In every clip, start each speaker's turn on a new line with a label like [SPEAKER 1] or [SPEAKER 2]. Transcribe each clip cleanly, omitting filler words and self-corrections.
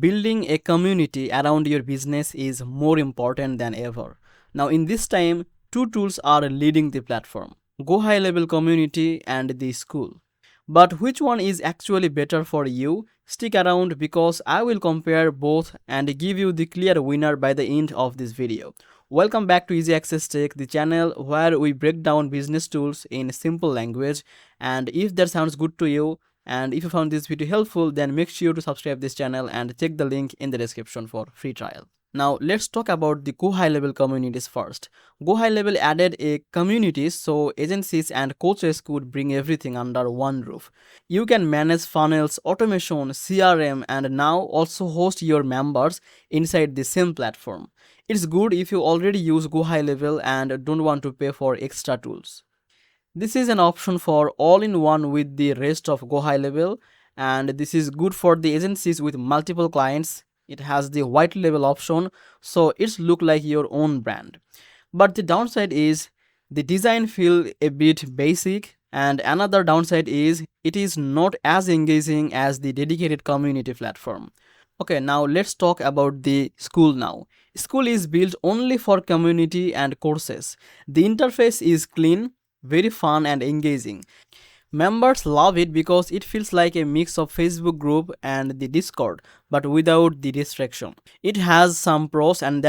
[SPEAKER 1] building a community around your business is more important than ever. Now, in this time, two tools are leading the platform: GoHighLevel community and the Skool. But which one is actually better for you? Stick around because I will compare both and give you the clear winner by the end of this video. Welcome back to Easy Access Tech, the channel where we break down business tools in simple language. And if that sounds good to you, and if you found this video helpful, then make sure to subscribe this channel and check the link in the description for free trial. Now let's talk about the GoHighLevel communities first. GoHighLevel added a community so agencies and coaches could bring everything under one roof. You can manage funnels, automation, CRM, and now also host your members inside the same platform. It's good if you already use GoHighLevel and don't want to pay for extra tools. This is an option for all-in-one with the rest of GoHighLevel, and this is good for the agencies with multiple clients. It has the white label option, so it's look like your own brand. But the downside is the design feel a bit basic, and another downside is it is not as engaging as the dedicated community platform. Okay, now let's talk about the Skool now. Skool is built only for community and courses. The interface is clean, very fun and engaging. Members love it because it feels like a mix of Facebook group and the Discord, but without the distraction. It has some pros, and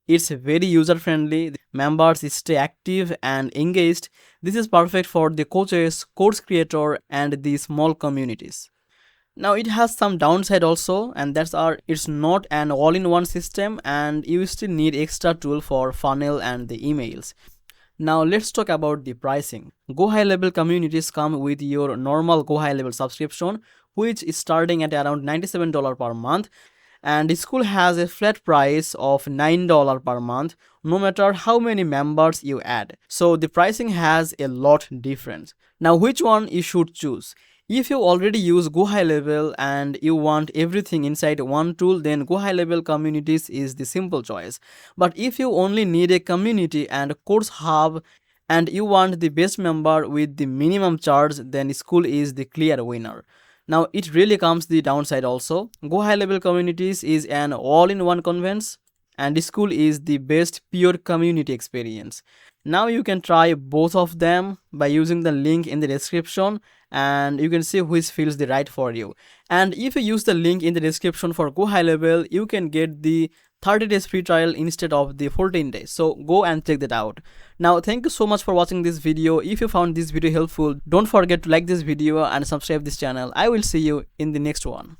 [SPEAKER 1] it's very user friendly. Members stay active and engaged. This is perfect for the coaches, course creator, and the small communities. Now it has some downside also, and it's not an all-in-one system, and you still need extra tool for funnel and the emails. Now let's talk about the pricing. GoHighLevel communities come with your normal GoHighLevel subscription, which is starting at around $97 per month, and Skool has a flat price of $9 per month no matter how many members you add. So the pricing has a lot difference. Now which one you should choose? If you already use GoHighLevel and you want everything inside one tool, then GoHighLevel communities is the simple choice. But if you only need a community and course hub and you want the best member with the minimum charge, then Skool is the clear winner. Now it really comes the downside also. GoHighLevel communities is an all-in-one convenience, and Skool is the best pure community experience. Now you can try both of them by using the link in the description, and you can see which feels the right for you. And if you use the link in the description for GoHighLevel, you can get the 30 days free trial instead of the 14 days. So go and check that out. Now thank you so much for watching this video. If you found this video helpful, don't forget to like this video and subscribe this channel. I will see you in the next one.